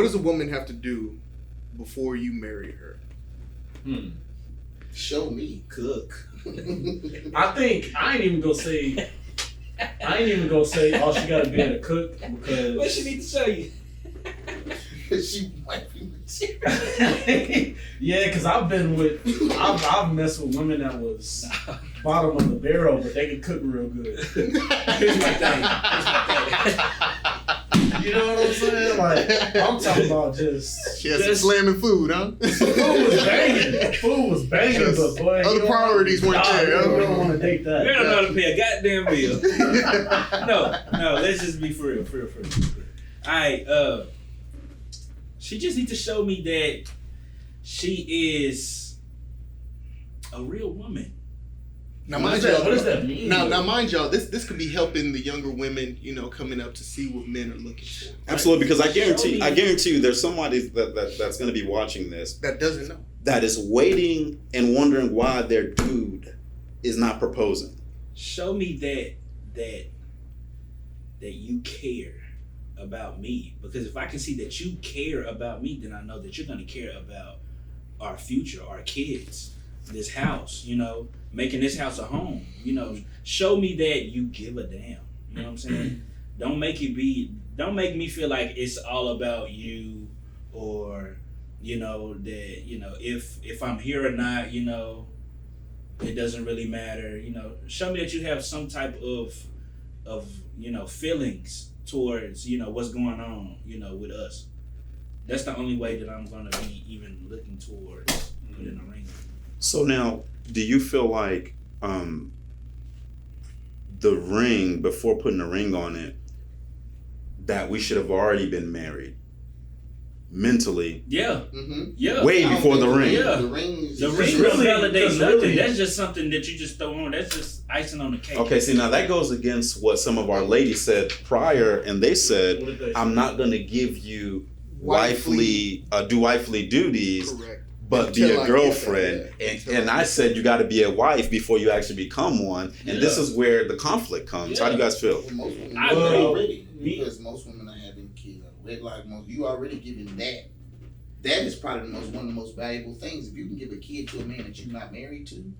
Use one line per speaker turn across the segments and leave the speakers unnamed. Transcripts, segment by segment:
What does a woman have to do before you marry her?
Show me.
Cook.
I think I ain't even gonna say. Oh, she gotta be able to cook because.
What she need to show you?
She might be material.
Yeah, because I've messed with women that was bottom of the barrel, but they could cook real good.
Here's my thing.
You know what I'm saying? Like, I'm talking about just.
She has some slamming food, huh?
Food was banging, but boy,
other priorities weren't there.
You don't want to date that.
Girl don't know how to pay a goddamn bill. No, let's just be for real. Alright, she just needs to show me that she is a real woman.
Now,
What does that mean?
Now, mind y'all, this could be helping the younger women, coming up to see what men are looking for. Right?
Absolutely, because I guarantee you, there's somebody that's going to be watching this
That doesn't know.
that is waiting and wondering why their dude is not proposing.
Show me that you care about me, because if I can see that you care about me, then I know that you're going to care about our future, our kids, this house, making this house a home. Show me that you give a damn. You know what I'm saying? Don't make me feel like it's all about you, or that if I'm here or not, it doesn't really matter. Show me that you have some type of feelings towards what's going on with us. That's the only way that I'm gonna be even looking towards putting a ring.
So now, do you feel like the ring, before putting a ring on it, that we should have already been married mentally?
Yeah.
Mm-hmm.
Yeah.
Way before the ring.
Yeah.
The ring
The ring
really-
don't validate
because
nothing.
really-
That's just something that you just throw on. That's just icing on the cake.
Okay, see, now that goes against what some of our ladies said prior, and they said,
What did they say?
I'm not going to give you wifely duties,
Correct.
but be
Until
a
I
girlfriend.
get that, yeah.
And I said you got to be a wife before you actually become one. And this is where the conflict comes. How do you guys feel?
Well, most women
I
are
agree.
already,
Me-
because most women are having kids. Like you already giving that. That is probably one of the most valuable things. If you can give a kid to a man that you're not married to,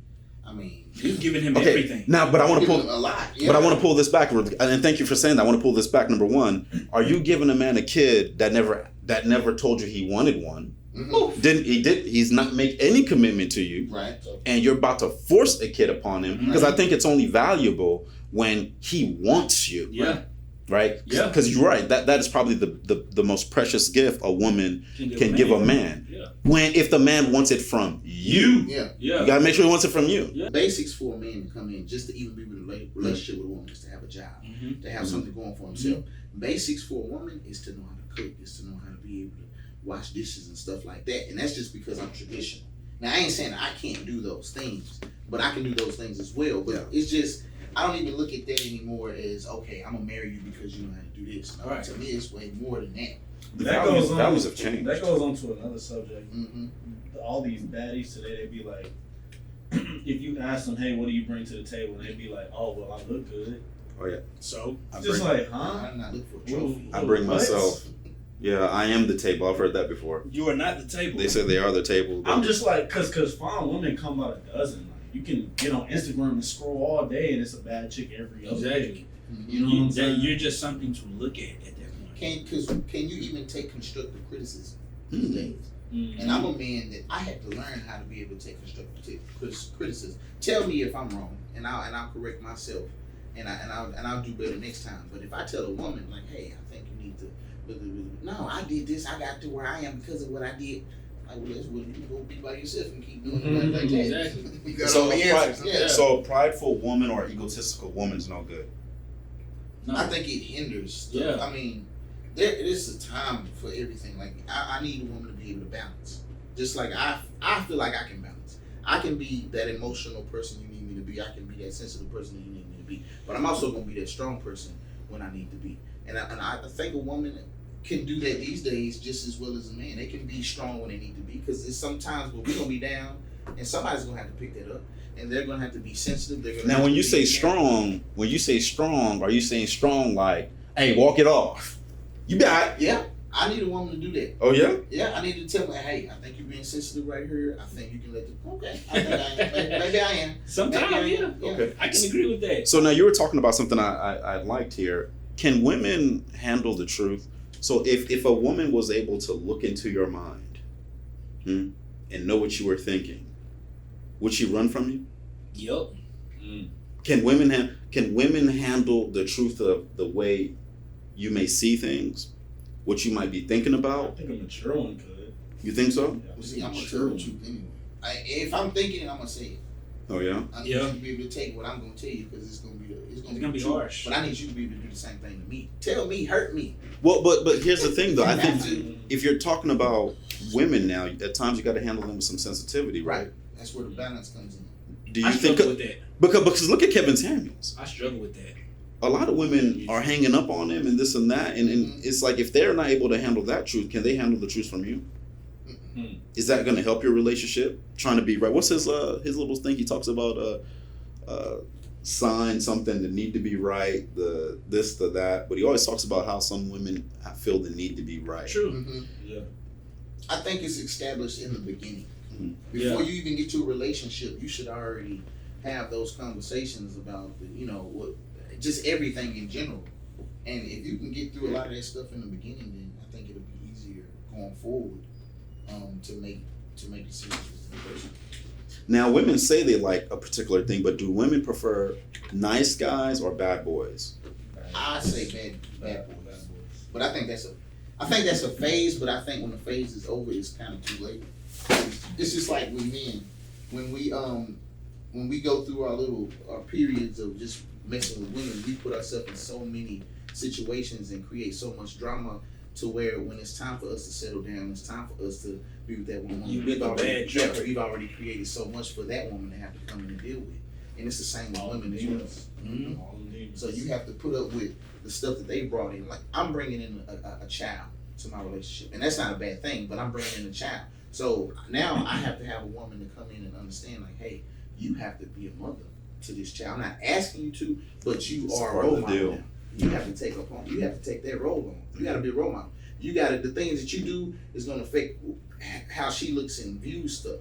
I mean,
You've given him
Okay,
everything.
now, but I want to
giving
pull.
them a lot.
But I want to pull this back, and thank you for saying that. I want to pull this back. Number one, are you giving a man a kid that never told you he wanted one?
Mm-hmm.
He's not make any commitment to you,
Right.
and you're about to force a kid upon him, because I think it's only valuable when he wants you.
Yeah.
Right?
Yeah.
Because you're right. That is probably the most precious gift a woman can
a
give a man.
Yeah.
If the man wants it from you.
Yeah.
Yeah.
You gotta make sure he wants it from you.
Yeah.
Basics for a man to come in, just to even be in a relationship with a woman, is to have a job,
Mm-hmm.
to have something going for himself. Basics for a woman is to know how to cook, is to know how to be able to wash dishes and stuff like that. And that's just because I'm traditional. Now, I ain't saying I can't do those things, but I can do those things as well. But it's just, I don't even look at that anymore as, okay, I'm gonna marry you because you know how to do this. No,
Right.
to me, it's way more than that.
The
That
values,
goes on-
values have changed.
That goes on to another subject.
Mm-hmm.
All these baddies today, they be like, if you ask them, hey, what do you bring to the table? And they be like, oh, well, I look good.
Oh yeah.
So
Just like, huh?
I'm not looking for a trophy.
I bring
What?
myself. Yeah, I am the table. I've heard that before.
you are not the table.
They say they are the table.
I'm just like, cause fine women come by the dozen. Like, you can get on Instagram and scroll all day, and it's a bad chick every other day.
Exactly.
You know what I'm saying?
You're just something to look at that point.
Can you even take constructive criticism
Hmm.
these days?
Mhm.
And I'm a man that I had to learn how to be able to take constructive criticism. Tell me if I'm wrong, and I'll correct myself, and I'll do better next time. But if I tell a woman like, hey, I think you need to, no, I did this, I got to where I am because of what I did. Like, well, that's what you go be by yourself and keep doing it like that.
Exactly.
You got
So,
all the answers.
yeah.
so a prideful woman or egotistical woman is no good.
No.
I think it hinders stuff.
Yeah.
I mean, there is a time for everything. Like I need a woman to be able to balance. Just like I feel like I can balance. I can be that emotional person you need me to be. I can be that sensitive person that you need me to be. But I'm also gonna be that strong person when I need to be. And I think a woman can do that these days just as well as a man. They can be strong when they need to be, because it's sometimes where we're gonna be down, and somebody's gonna have to pick that up, and they're gonna have to be sensitive. They're gonna
Now,
have
when
to
you
be
say
caring.
strong, are you saying strong like, hey, walk it off? You got it.
Yeah. I need a woman to do that.
Oh yeah.
Yeah, I need to tell me, hey, I think you're being sensitive right here. I think you can let the okay. I think I am. Maybe I am.
Sometimes,
Maybe I
yeah.
am. Yeah.
Okay.
I can agree with that.
So now you were talking about something I liked here. Can women handle the truth? So if a woman was able to look into your mind, and know what you were thinking, would she run from you?
Yup.
Can women handle the truth of the way you may see things, what you might be thinking
I
about?
think a mature one could.
You think so?
Well, see, I'm gonna tell the truth anyway. If I'm thinking it, I'm gonna say it.
Oh yeah.
I need you to be able to take what I'm gonna tell you because it's gonna be
be
true.
harsh.
But I need you to be able to do the same thing to me. Tell me, hurt me.
Well, but here's the thing though. I
You have
think
to.
if you're talking about women now, at times you got to handle them with some sensitivity, right?
That's where the balance comes in.
Do you
I
think?
struggle with that.
Because look at Kevin Samuels.
I struggle with that.
A lot of women are hanging up on him and this and that, and it's like if they're not able to handle that truth, can they handle the truth from you? Is that going to help your relationship? Trying to be right. What's his little thing? He talks about sign something, the need to be right, the this, the that. But he always talks about how some women feel the need to be right.
True.
Mm-hmm.
Yeah.
I think it's established in the beginning.
Mhm.
Before you even get to a relationship, you should already have those conversations about, what, just everything in general. And if you can get through a lot of that stuff in the beginning, then I think it'll be easier going forward to make decisions with the person.
Now, women say they like a particular thing, but do women prefer nice guys or bad boys?
I say bad boys. But I think that's a phase, but I think when the phase is over, it's kind of too late. It's just like with men. When we go through our periods of just messing with women, we put ourselves in so many situations and create so much drama to where when it's time for us to settle down, it's time for us to be with that woman.
You make a bad choice.
We've already created so much for that woman to have to come in and deal with. And it's the same with women as well. Mhm.
All them demons.
So you have to put up with the stuff that they brought in. Like, I'm bringing in a child to my relationship, and that's not a bad thing, but I'm bringing in a child. So now I have to have a woman to come in and understand, like, hey, you have to be a mother to this child. I'm not asking you to, but you
It's
are a
part of
role
the
model
deal.
now. You have to take up on. You have to take that role on. You got to be a role model. You got to, the things that you do is going to affect how she looks and views stuff,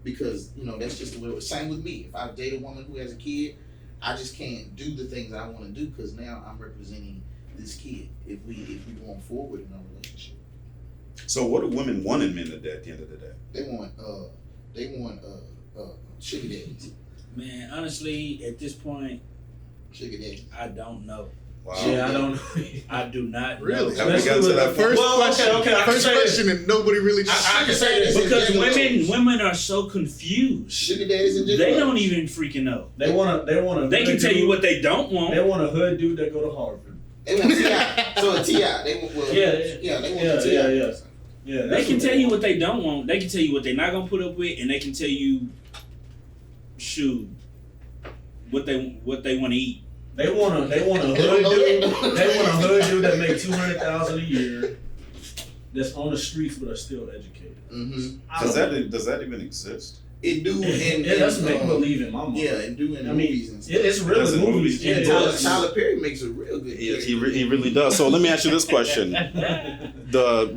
because that's just the way. Same with me. If I date a woman who has a kid, I just can't do the things that I want to do because now I'm representing this kid. If we going forward in our relationship,
So what do women want in men at the end of the day?
they want sugar daddies.
Man, honestly, at this point,
Sugar daddies.
I don't know.
Wow.
Yeah, I don't know.
I do not
Really?
know.
Have we gotten to that
First
Well,
question.
okay, I can
First
say
question, and nobody really.
I can say this.
Because
Sugar
women are so confused.
Sugar daddies and
They don't even freaking know.
They want to.
They can tell you what they don't want.
They want a hood dude that go to Harvard.
They want T.I. So a T.I. They want they want T.I.
Yeah,
They can tell you what they don't want. They can tell you what they're not gonna put up with, and they can tell you, shoot, what they want to eat.
They want a
They
hood
don't know
dude.
that.
They want a hood dude that make $200,000 a year. That's on the streets but are still educated.
Mm-hmm.
Does that even exist?
It do and
Yeah, that's make believe in my mind.
Yeah, and do in
I mean,
movies and stuff.
it's really
That's in
movies.
movies.
Yeah,
And
it
Tyler,
does.
Tyler Perry makes a real good.
He really does. So let me ask you this question: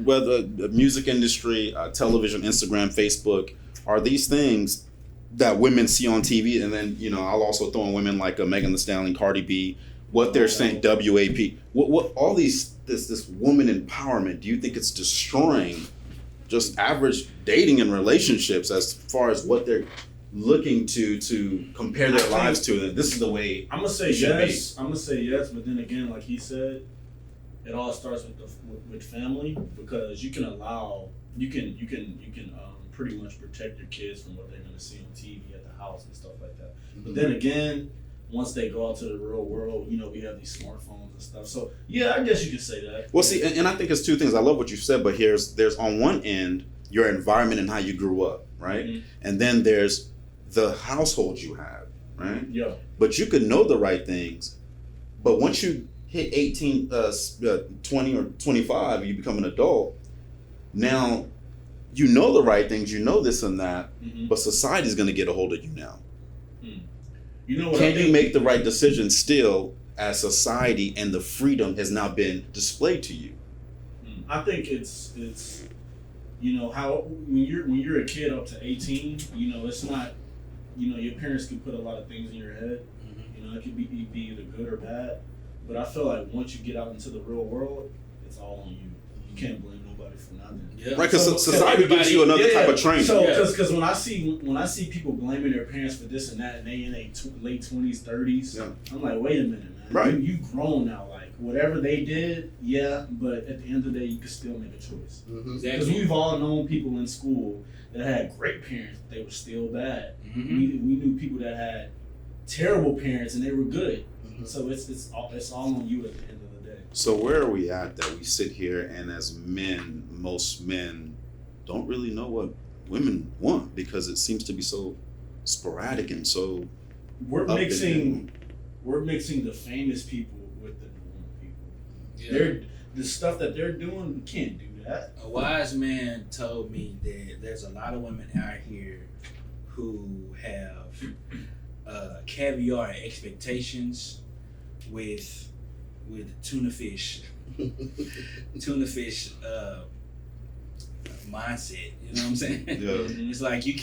whether the music industry, television, Instagram, Facebook, are these things that women see on TV? And then I'll also throw in women like Megan Thee Stallion, Cardi B, what they're saying, WAP, what all these this woman empowerment. Do you think it's destroying just average dating and relationships as far as what they're looking to compare their lives to? That this is the way.
I'm gonna say yes. I'm gonna say yes, but then again, like he said, it all starts with family, because you can pretty much protect your kids from what they're gonna see on TV at the house and stuff like that. But then again, once they go out to the real world, we have these smartphones and stuff. So yeah, I guess you could say that.
Well, see, and I think it's two things. I love what you said, but there's on one end your environment and how you grew up, right?
Mhm.
And then there's the household you have, right?
Yeah.
But you could know the right things, but once you hit 18, 20 or 25, you become an adult. Now, you know the right things, you know this and that,
Mm-hmm.
but society's going to get a hold of you now.
You know what?
Can you make the right decision still as society and the freedom has now been displayed to you?
I think it's you know how when you're a kid up to 18, you know it's not, you know, your parents can put a lot of things in your head. You know, it could be either good or bad. But I feel like once you get out into the real world, it's all on you. You can't blame nobody for nothing.
Yeah.
Right, because
So
society gives you another type of training.
So,
Yeah.
because when I see people blaming their parents for this and that, and they in their late 20s, 30s,
Yeah.
I'm like, wait a minute, man.
Right.
You grown now. Like whatever they did, yeah. But at the end of the day, you can still make a choice.
Mm-hmm.
Because
Exactly.
we've all known people in school that had great parents, but they were still bad.
Mhm.
We knew people that had terrible parents and they were good.
Mhm.
So it's all on you at the end of the day.
So where are we at that we sit here and as men, most men don't really know what women want because it seems to be so sporadic and so
We're
up and
mixing
down.
the famous people with the normal people.
Yeah.
They're the stuff that they're doing. We can't do that.
A wise man told me that there's a lot of women out here who have caviar expectations with tuna fish mindset. You know what I'm saying?
Yeah.
And it's like you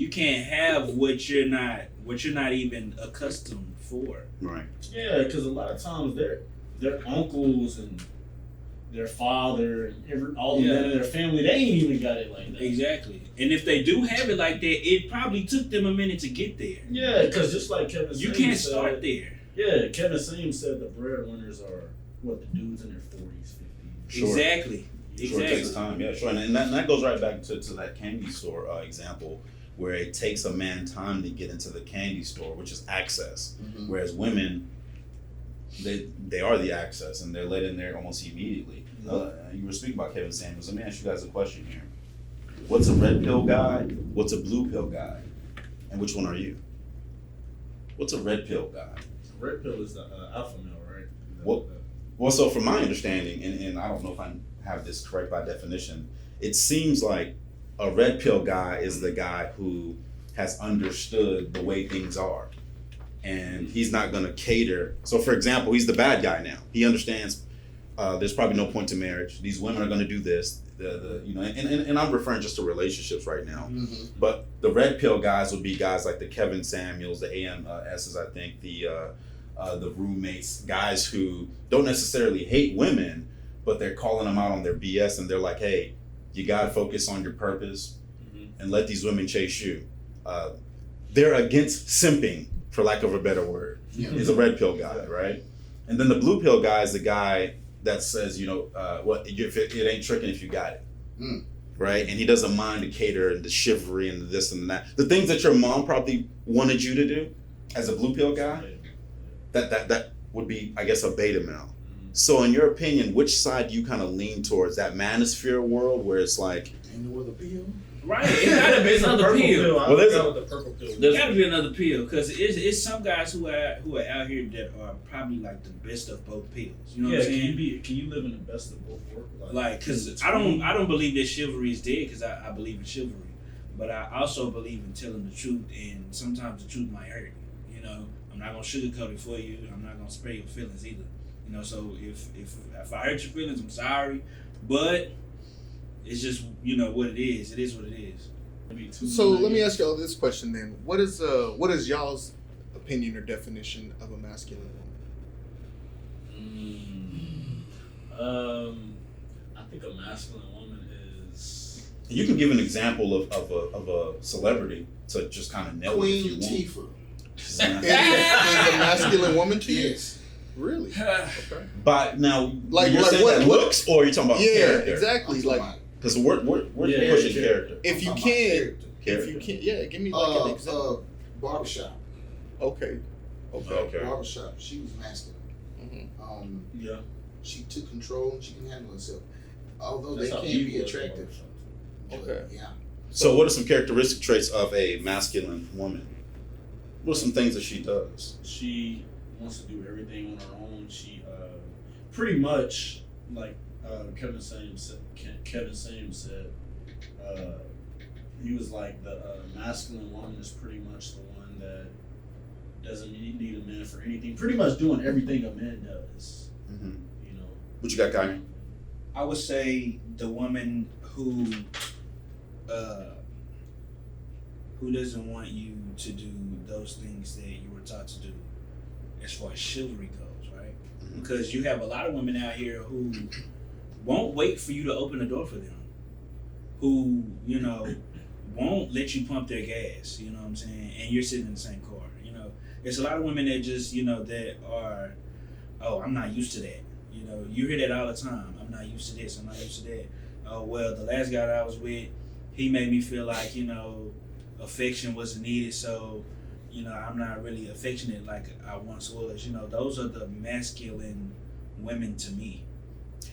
can't have what you're not even accustomed for.
Right.
Yeah, because a lot of times their uncles and their father and all the
Yeah.
men in their family, they ain't even got it like that.
Exactly. And if they do have it like that, it probably took them a minute to get there.
Yeah, because just like Kevin
You
Samuels
can't
said,
start there.
Yeah, Kevin Samuels said the breadwinners are the dudes in their 40s, 50s.
Sure.
Exactly.
Sure, it takes time. Yeah, sure. And that goes right back to that candy store example where it takes a man time to get into the candy store, which is access.
Mhm.
Whereas women, they are the access and they're let in there almost immediately. You were speaking about Kevin Samuels. Let me ask you guys a question here. What's a red pill guy? What's a blue pill guy? And which one are you? What's a red pill guy?
Red pill is the alpha male, right?
Well- Well, so from my understanding, and I don't know if I have this correct by definition, it seems like a red pill guy is the guy who has understood the way things are. And he's not going to cater. So, for example, he's the bad guy now. He understands there's probably no point to marriage. These women are going to do this. And I'm referring just to relationships right now.
Mhm.
But the red pill guys would be guys like the Kevin Samuels, the AMSs, I think, the roommates, guys who don't necessarily hate women, but they're calling them out on their BS and they're like, hey, you got to focus on your purpose and let these women chase you. They're against simping, for lack of a better word,
Yeah.
is a red pill guy, right? And then the blue pill guy is the guy that says, it ain't tricking if you got it.
Mm.
Right? And he doesn't mind the cater and the chivalry and the this and that. The things that your mom probably wanted you to do as a blue pill guy, that would be, I guess, a beta male. So in your opinion, which side do you kind of lean towards? That manosphere world where it's like,
Ain't no other pill.
Right. It gotta be another
purple
pill.
I
Well, there's
forgot what the purple pill.
There gotta be another pill because it's some guys who are out here that are probably like the best of both pills. You know what I'm saying?
Can you live in the best of both worlds?
Like, cause I don't believe that chivalry is dead because I believe in chivalry, but I also believe in telling the truth, and sometimes the truth might hurt. You know, I'm not gonna sugarcoat it for you. I'm not gonna spare your feelings either. You know, so if I hurt your feelings, I'm sorry, but it's just what it is. It is what it is.
So let me ask y'all this question then: what is y'all's opinion or definition of a masculine woman?
I think a masculine woman is
you can give an example of a celebrity to just kind of nail it if
Queen
you
Latifah.
Is a masculine woman to you?
Yes.
Really? Okay.
But now,
Like-
you're
like
saying
what-
that looks, or you're talking about
Yeah,
character?
exactly.
I'm
Like,
talking
Because we're
Yeah,
pushing
yeah.
character.
if you
about
can,
character.
if you can, yeah, give me like an example.
Barbershop.
Okay.
Okay.
Barbershop. She was masculine.
Mhm.
yeah.
She took control and she can handle herself. Although
That's
they
how
can
he
be
was.
attractive.
Okay.
Yeah.
So, what are some characteristic traits of a masculine woman? What are some things that she does?
She wants to do everything on her own. She pretty much like Kevin Samuels said. He was like the masculine woman is pretty much the one that doesn't need a man for anything. Pretty much doing everything a man does.
Mm-hmm.
You know.
What you got, Kanye?
I would say the woman who doesn't want you to do those things that you were taught to do as far as chivalry goes, right?
Mhm.
Because you have a lot of women out here who won't wait for you to open the door for them, who, you know, won't let you pump their gas, you know what I'm saying? And you're sitting in the same car, you know? There's a lot of women that just, you know, that are, oh, I'm not used to that. You know, you hear that all the time. I'm not used to this, I'm not used to that. Oh, well, the last guy that I was with, he made me feel like, you know, affection wasn't needed, so, you know, I'm not really affectionate like I once was. You know, those are the masculine women to me.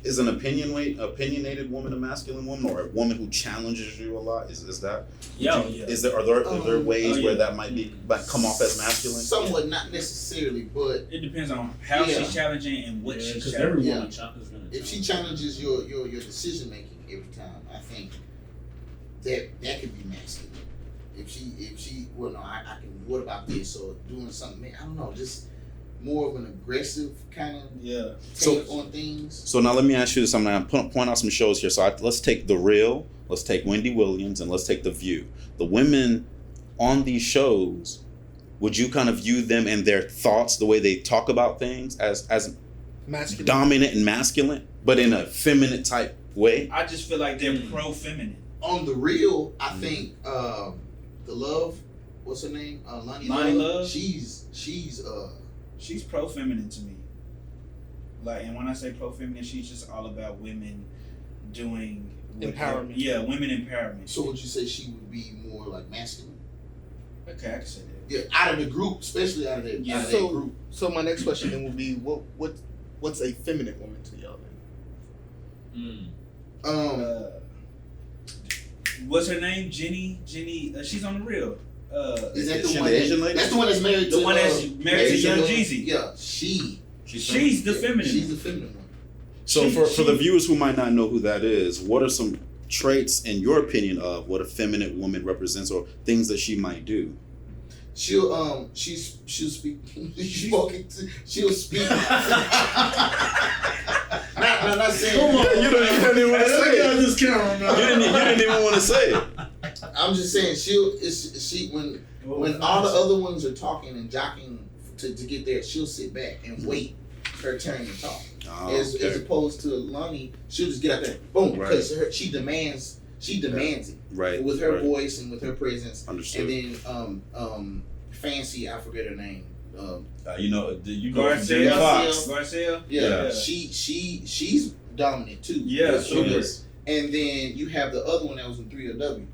Is an opinionated woman a masculine woman, or a woman who challenges you a lot? Is that?
Yeah.
Are there ways
yeah.
where that might come off as masculine?
Somewhat, not necessarily, but
It depends on how
Yeah.
she's challenging and what she's
Because
challenging.
everyone
Yeah.
is going to
if she challenges your decision making every time, I think that could be masculine. If she well, no, I can. What about this or doing something? I don't know, just more of an aggressive kind of
Yeah.
take on things.
So now let me ask you this. I'm going to point out some shows here. So let's take The Real, let's take Wendy Williams, and let's take The View. The women on these shows, would you kind of view them and their thoughts, the way they talk about things, as
Masculine.
dominant and masculine, but in a feminine type way?
I just feel like they're pro-feminine.
On The Real, I think the Love, what's her name? Lonnie
Love?
She's
She's pro-feminine to me. Like, and when I say pro-feminine, she's just all about women doing
Empowerment.
Yeah, women empowerment.
so would you say she would be more like masculine?
Okay, I can say that.
Yeah, out of the group, especially out of that,
Yeah.
out of that group.
So my next question then will be, what's a feminine woman to y'all then?
What's her name? Jenny. She's on The Real.
Is that
She
the
the
one?
Asian lady?
That's the one that's married to.
The one that's married to
Asian
Young
lady?
Jeezy.
Yeah,
She's the feminine.
She's the feminine one.
So
She-
for the viewers who might not know who that is, what are some traits in your opinion of what a feminine woman represents, or things that she might do?
She'll speak. She'll speak. not saying.
Come on, you didn't even want to say it.
this camera, man.
You didn't even want to say it.
I'm just saying she when all the other ones are talking and jockeying to get there, she'll sit back and wait her turn to talk.
Oh,
As opposed to Lonnie, she'll just get out there, boom,
Right.
because she demands it
right.
with her
right.
voice and with her presence.
Understood.
And then Fancy, I forget her name.
You go from Jamie
Garcelle.
Foxx.
Garcelle.
Yeah,
Yeah.
she's dominant too.
Yeah,
She
sure.
is. And then you have the other one that was in 3LW.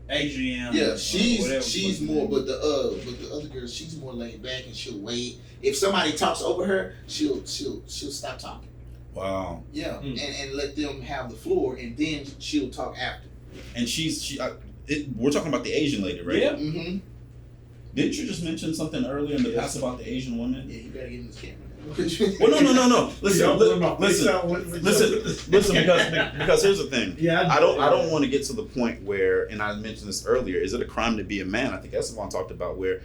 Adrienne.
Yeah,
whatever
she's
the fuck
more,
her
but the other girl, she's more laid back and she'll wait. If somebody talks over her, she'll stop talking.
Wow.
Yeah,
Mm.
and let them have the floor, and then she'll talk after.
And we're talking about the Asian lady, right?
Yeah.
Mm-hmm.
Didn't you just mention something earlier in the past about the Asian woman?
Yeah, you gotta get in this camera.
Well, no. Listen,
listen.
because here's the thing.
Yeah,
I don't want to get to the point where, and I mentioned this earlier, is it a crime to be a man? I think Esteban talked about where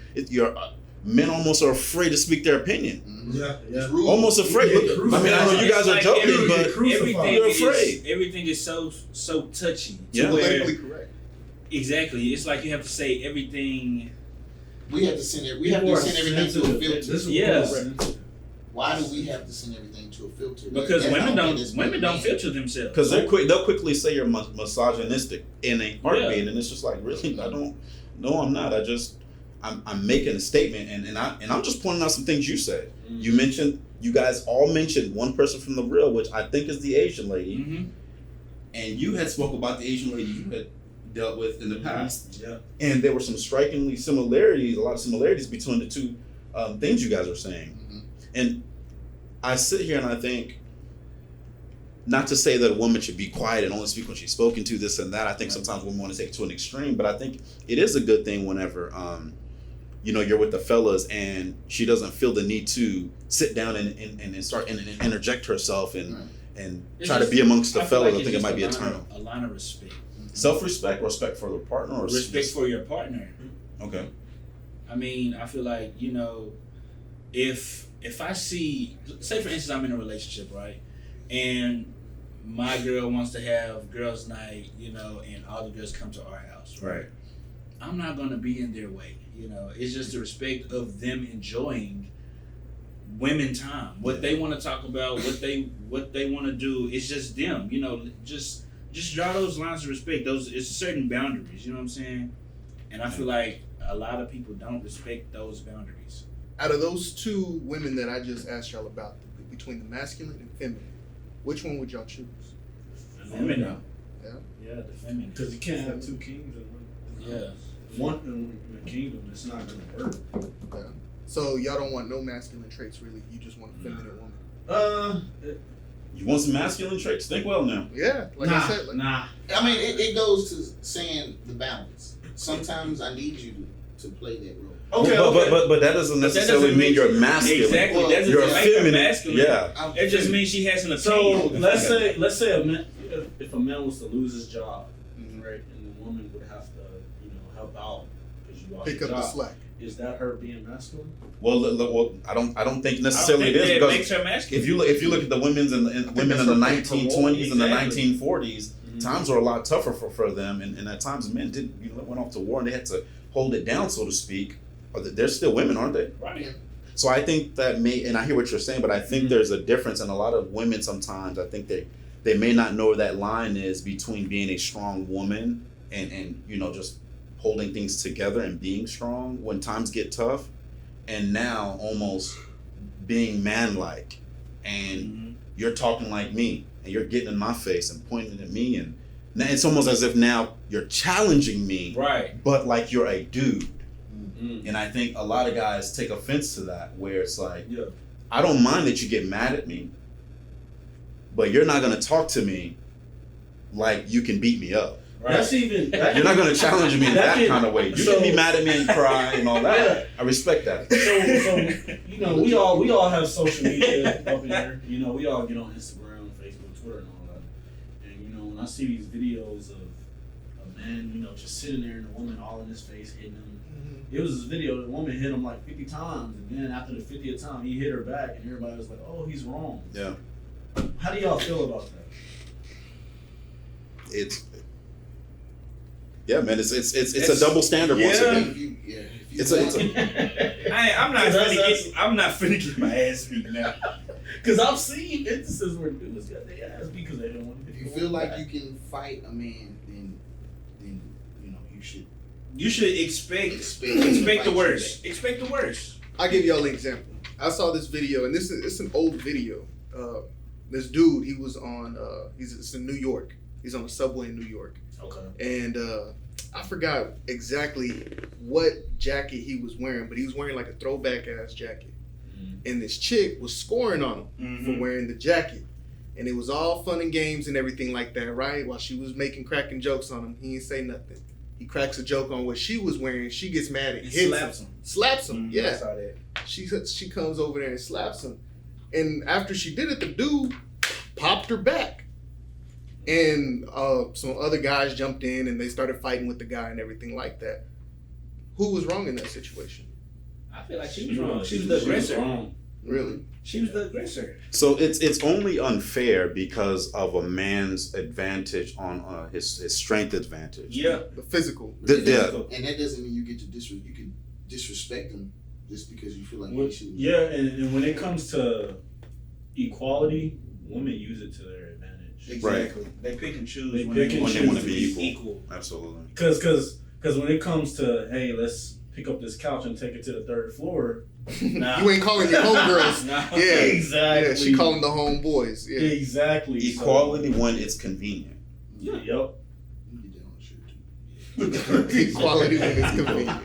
men almost are afraid to speak their opinion.
Mhm.
Yeah.
It's rude.
Almost afraid.
You get
I mean, I know you
It's
guys are
like
joking,
every-
but
everything
You're
is-
afraid.
Everything is so touchy. to
Yeah.
where-
Politically correct.
Exactly. It's like you have to say everything.
We have to send everything to a filter.
Yeah.
Why do we have to send everything to a filter?
Because
That's
women
not
don't
this
women don't
man.
filter themselves.
because they'll quickly say you're misogynistic in a heartbeat,
Yeah.
and it's just like, really, I don't. No, I'm not. I'm making a statement, and I'm just pointing out some things you said.
Mm-hmm.
You mentioned, you guys all mentioned one person from The Real, which I think is the Asian lady,
Mm-hmm.
and you had spoke about the Asian lady you had dealt with in the past,
Yeah.
and there were some strikingly similarities, a lot of similarities between the two things you guys were saying.
Mhm.
And I sit here and I think, not to say that a woman should be quiet and only speak when she's spoken to, this and that. I think sometimes women want to take it to an extreme, but I think it is a good thing whenever, you're with the fellas and she doesn't feel the need to sit down and start and interject herself and
Right.
and
It's
try
just-
to be amongst the
I feel
fellas.
like
I think
it's
it might be a
just
turn.
A line of respect.
Self-respect, respect for the partner, or
Respect
just-
for your partner.
Okay.
I mean, I feel like, if I see, say for instance, I'm in a relationship, right, and my girl wants to have girls' night, you know, and all the girls come to our house, right? I'm not gonna be in their way, you know. It's just the respect of them enjoying women time, what they want to talk about, what they want to do. It's just them, you know. Just draw those lines of respect. It's certain boundaries, you know what I'm saying? And I feel like a lot of people don't respect those boundaries.
Out of those two women that I just asked y'all about, between the masculine and feminine, which one would y'all choose?
Feminine.
Yeah.
Yeah, the feminine.
Because you can't have two kings in one.
Yeah.
One in the kingdom, it's not gonna work.
Yeah. So y'all don't want no masculine traits, really. You just want a feminine woman.
You want some masculine traits? Think well now.
Yeah, like I said.
Nah.
I mean, it goes to saying the balance. Sometimes I need you to play that role.
Okay,
But that doesn't necessarily mean you're masculine.
Exactly. That doesn't
You're
make her
feminine.
masculine.
Yeah.
It just means she has an
So
opinion.
let's say a man, if a man was to lose his job, right, and the woman would have to, you know, help out because you lost
Pick
your
up the
job.
slack.
Is that her being masculine?
Well, I don't think necessarily
I don't think
it is
that makes
because
her masculine.
if you look at the women in the
that's her
1920s and the
Exactly.
1940s, times were a lot tougher for them, and at times men went off to war and they had to hold it down, so to speak. They're still women, aren't they?
Right.
So I think that and I hear what you're saying, but I think there's a difference, and a lot of women sometimes I think they may not know where that line is between being a strong woman and you know, just holding things together and being strong when times get tough, and now almost being manlike, and you're talking like me and you're getting in my face and pointing at me, and now it's almost as if now you're challenging me,
Right.
but like you're a dude.
Mm-hmm.
And I think a lot of guys take offense to that, where it's like,
Yeah.
I don't mind that you get mad at me, but you're not gonna talk to me like you can beat me up.
Right.
That's even.
You're not gonna challenge me in that kind of way. You
so-
can be mad at me and cry and all that. I respect that.
So you know, we all have social media up in here. You know, we all get on Instagram, Facebook, Twitter, and all that. And you know, when I see these videos of a man, you know, just sitting there and a woman all in his face hitting him. It was this video, the woman hit him like 50 times, and then after the 50th time, he hit her back, and everybody was like, "Oh, he's wrong."
Yeah.
How do y'all feel about that?
Yeah, man. It's a double standard once
Yeah.
again. It's a
I'm not finna get my ass beat now.
Because I've seen instances where dudes got their ass beat because they didn't want to.
If you feel like you can fight a man, then you know you should
You should expect the worst. Expect the worst.
I'll give y'all an example. I saw this video, and it's an old video. This dude, he was on, it's in New York. He's on a subway in New York.
Okay.
And I forgot exactly what jacket he was wearing, but he was wearing like a throwback ass jacket. And this chick was scoring on him for wearing the jacket. And it was all fun and games and everything like that, right? While she was cracking jokes on him, he didn't say nothing. He cracks a joke on what she was wearing. She gets mad and hits
slaps him.
Slaps him,
I
yeah.
saw that.
She comes over there and slaps him. And after she did it, the dude popped her back. And some other guys jumped in and they started fighting with the guy and everything like that. Who was wrong in that situation?
I feel like she was wrong. She was the aggressor.
Really?
She was the aggressor.
So it's only unfair because of a man's advantage on his strength advantage.
Yeah.
The physical.
And that doesn't mean you get to you can disrespect them just because you feel like you should.
Yeah, and when it comes to equality, women use it to their advantage.
Exactly. They pick and choose
They
when
pick
they
and
want
choose
to be equal.
Absolutely.
Because when it comes to, hey, let's pick up this couch and take it to the third floor. Nah.
You ain't calling your homegirls.
No.
Yeah.
Exactly.
Yeah, she calling the homeboys. Yeah.
Exactly.
Equality when it's convenient.
So, yep.
You get that on the shirt too.
Equality when it's convenient.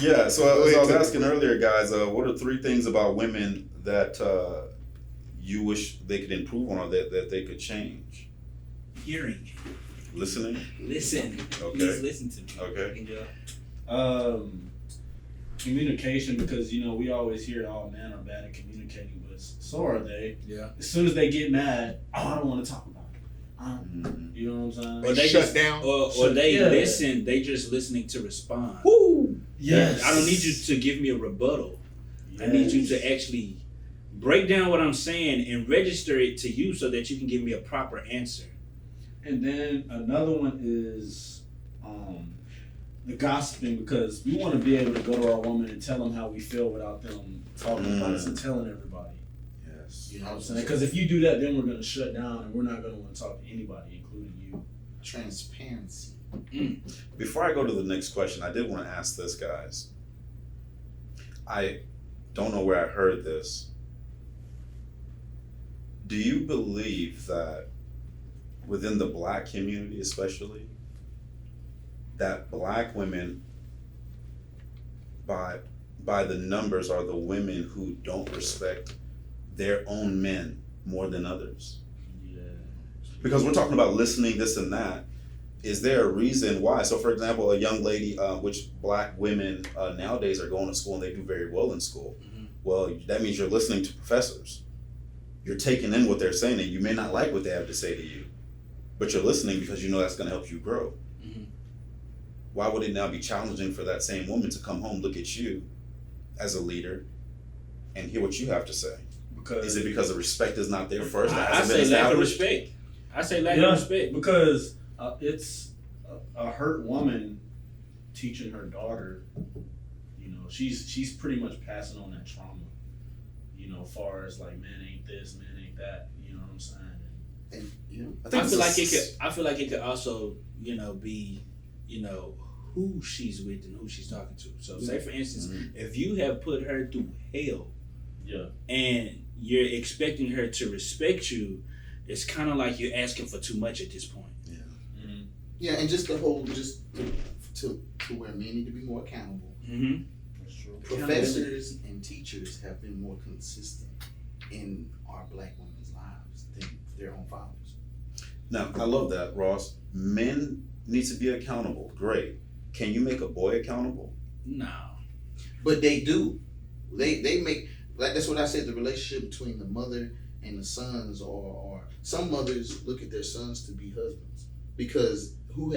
Yeah, so as I was asking earlier, guys, what are 3 things about women that you wish they could improve on or that they could change?
Hearing.
Listening?
Listen.
Okay.
Please listen to me.
Okay.
Communication, because you know we always hear all men are bad at communicating, but so are they.
Yeah.
As soon as they get mad, I don't want to talk about it. You know what I'm saying?
Or they
shut
just,
down.
Or they
Yeah.
listen. They just listening to respond.
Woo! Yes.
I don't need you to give me a rebuttal. I need you to actually break down what I'm saying and register it to you so that you can give me a proper answer.
And then another one is the gossiping, because we want to be able to go to our woman and tell them how we feel without them talking about us and telling everybody.
Yes.
You know what I'm saying? Because if you do that, then we're going to shut down and we're not going to want to talk to anybody, including you.
Transparency.
Before I go to the next question, I did want to ask this, guys. I don't know where I heard this. Do you believe that within the Black community especially, that Black women by the numbers are the women who don't respect their own men more than others?
Yeah.
Because we're talking about listening, this and that. Is there a reason why? So, for example, a young lady, which Black women nowadays are going to school and they do very well in school.
Mm-hmm.
Well, that means you're listening to professors. You're taking in what they're saying, and you may not like what they have to say to you, but you're listening because you know that's going to help you grow.
Mm-hmm.
Why would it now be challenging for that same woman to come home, look at you as a leader, and hear what you have to say?
Because
Is it because the respect is not there first? That
I
hasn't
say
been
lack of
established?
respect. I say lack
Yeah.
of respect.
Because it's a hurt woman teaching her daughter. You know, she's pretty much passing on that trauma. You know, far as like, man ain't this, man ain't that. You know what I'm saying?
And you know,
I feel like it could. I feel like it could also, be, who she's with and who she's talking to. So, say for instance, if you have put her through hell,
Yeah.
and you're expecting her to respect you, it's kind of like you're asking for too much at this point.
Mm-hmm.
yeah, and just to where men need to be more accountable.
Mm-hmm.
That's true.
Professors and teachers have been more consistent in our Black women's lives than their own fathers.
Now, I love that, Ross. Men need to be accountable. Great. Can you make a boy accountable?
No.
But they do. They make, like, that's what I said, the relationship between the mother and the sons, or some mothers look at their sons to be husbands because who's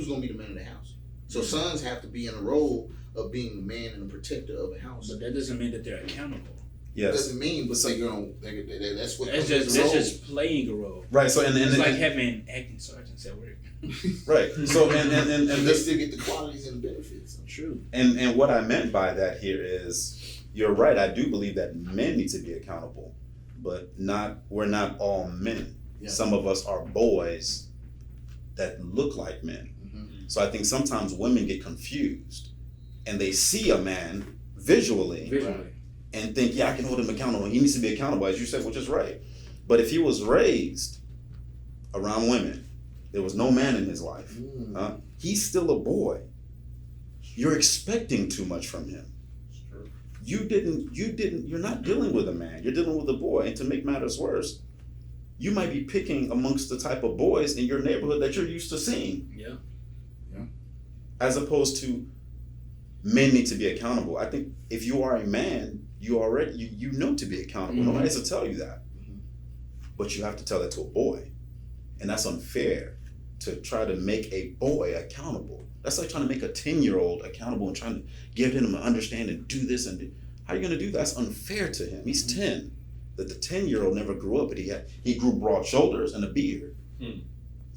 going to be the man of the house? So sons have to be in a role of being the man and the protector of a house.
But that doesn't mean that they're accountable.
Yes.
Doesn't mean, but that's what
That's
comes with the role.
just playing a role.
Right. So
It's like having acting sergeants at work.
right. So and
And they
this,
still get the qualities and benefits.
True.
and what I meant by that here is, you're right. I do believe that men need to be accountable, but we're not all men.
Yeah.
Some of us are boys that look like men.
Mm-hmm.
So I think sometimes women get confused, and they see a man visually and think, yeah, I can hold him accountable. He needs to be accountable, as you said, which is right. But if he was raised around women, there was no man in his life. He's still a boy. You're expecting too much from him. You're not dealing with a man. You're dealing with a boy. And to make matters worse, you might be picking amongst the type of boys in your neighborhood that you're used to seeing.
Yeah.
As opposed to, men need to be accountable. I think if you are a man, you know to be accountable.
Mm-hmm.
Nobody has to tell you that.
Mhm.
But you have to tell that to a boy. And that's unfair to try to make a boy accountable. That's like trying to make a 10-year-old accountable and trying to give him an understand and do this and do. How are you going to do that? That's unfair to him. He's 10. That the 10-year-old never grew up, but he grew broad shoulders and a beard.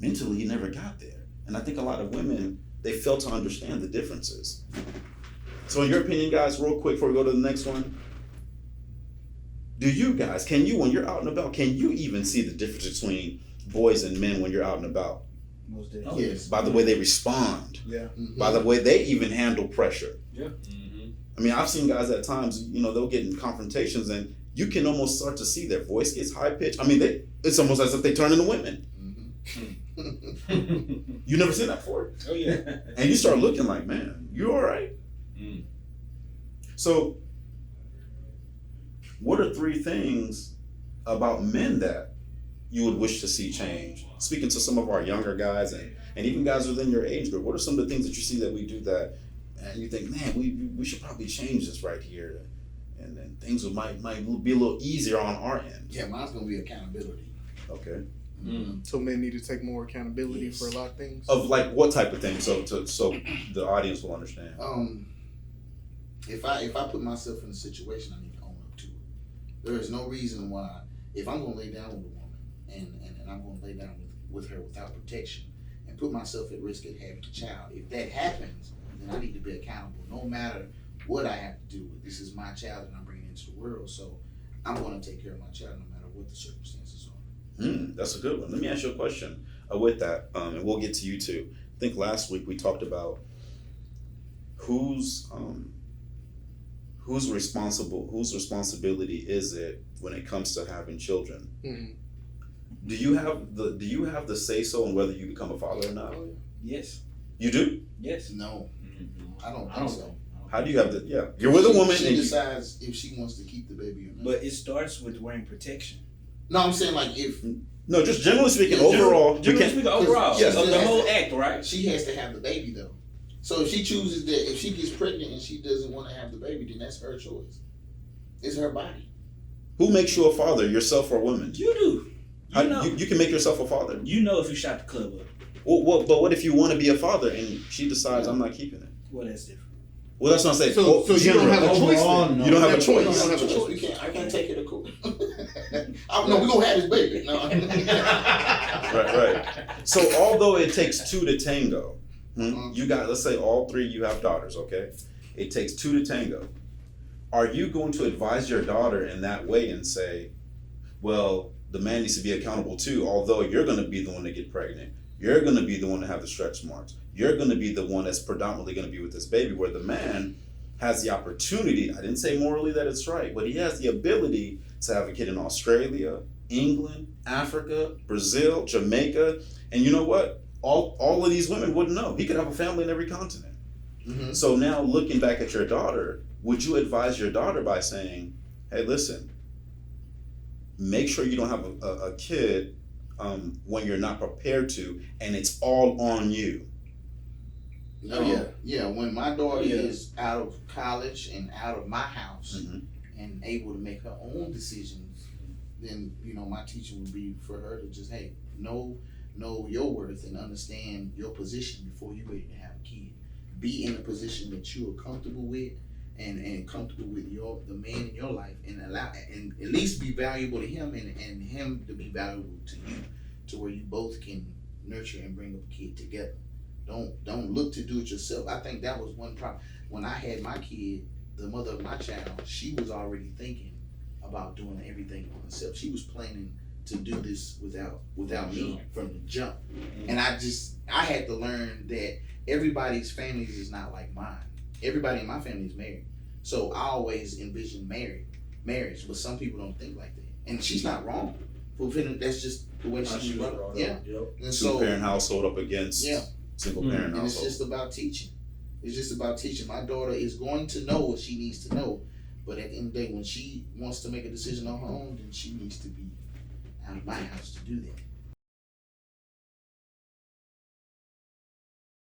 Mentally, he never got there. And I think a lot of women, they fail to understand the differences. So in your opinion, guys, real quick before we go to the next one, do you guys, when you're out and about, can you even see the difference between boys and men when you're out and about?
Most days.
Oh,
Yes.
By the way they respond,
Yeah.
Mhm.
by the way they even handle pressure.
Mm-hmm.
I mean, I've seen guys at times, they'll get in confrontations and you can almost start to see their voice gets high pitched. I mean, it's almost as if they turn into women.
Mhm.
You never seen that before?
Oh yeah.
And you start looking like, man, you all right?
Mm.
So, what are 3 things about men that you would wish to see change? Speaking to some of our younger guys and even guys within your age group, what are some of the things that you see that we do that, and you think, man, we should probably change this right here, and then things might be a little easier on our end.
Yeah, mine's gonna be accountability.
Okay.
Mm-hmm.
So men need to take more accountability for a lot of things.
Of like what type of things, so the audience will understand.
If I put myself in a situation, I need to own up to it. There is no reason why, if I'm gonna lay down with a woman and I'm gonna lay down with her without protection and put myself at risk of having a child, if that happens, then I need to be accountable no matter what I have to do with. This is my child that I'm bringing into the world, so I'm gonna take care of my child no matter what the circumstances are.
That's a good one. Let me ask you a question with that, and we'll get to you too. I think last week we talked about whose responsibility is it when it comes to having children?
Mhm.
Do you have the say so on whether you become a father or not?
Yes.
You do?
Yes.
No, I don't
I
think
don't
so.
know.
How do you have the? Yeah, you're with a woman
She
and you,
decides if she wants to keep the baby or not.
But it starts with wearing protection.
No, I'm saying like if
no, just generally speaking,
Yeah,
overall, we
Generally
can't.
speaking, overall,
Yes.
of the whole act, right?
she has to have the baby though. So if she chooses that, if she gets pregnant and she doesn't want to have the baby, then that's her choice. It's her body.
Who makes you a father, yourself or women?
You do.
How,
You know.
you can make yourself a father.
You know if you shot the club up.
Well, but what if you want to be a father and she decides I'm not keeping it?
Well, that's different.
Well, that's what I'm saying.
So you don't
general.
have a choice
Overall,
then.
no.
You don't have a
You
choice.
don't have a choice.
We can't. I can't take her to court. No, we gonna have this baby. No.
Right. So although it takes two to tango,
Mhm.
you got, let's say all three you have daughters, okay? It takes two to tango. Are you going to advise your daughter in that way and say, well, the man needs to be accountable too, although you're going to be the one to get pregnant. You're going to be the one to have the stretch marks. You're going to be the one that's predominantly going to be with this baby, where the man has the opportunity, I didn't say morally that it's right, but he has the ability to have a kid in Australia, England, Africa, Brazil, Jamaica, and you know what? All of these women wouldn't know. He could have a family in every continent.
Mm-hmm.
So now looking back at your daughter, would you advise your daughter by saying, hey, listen, make sure you don't have a kid when you're not prepared to, and it's all on you?
Oh yeah. When my daughter
Yeah.
is out of college and out of my house
Mhm.
and able to make her own decisions, then my teaching would be for her to just know your worth and understand your position before you're ready to have a kid. Be in a position that you are comfortable with and comfortable with the man in your life, and allow and at least be valuable to him and him to be valuable to you, to where you both can nurture and bring up a kid together. Don't look to do it yourself. I think that was one problem. When I had my kid, the mother of my child, she was already thinking about doing everything for herself. She was planning to do this without me from the jump. And I had to learn that everybody's families is not like mine. Everybody in my family is married. So I always envision marriage, but some people don't think like that. And she's not wrong. That's just the way she was brought up. Yeah.
Yep.
And so
Two-parent household up against single parent
and it's
household.
just about teaching. It's just about teaching. My daughter is going to know what she needs to know, but at the end of the day, when she wants to make a decision on her own, then she needs to be out of my house to do that.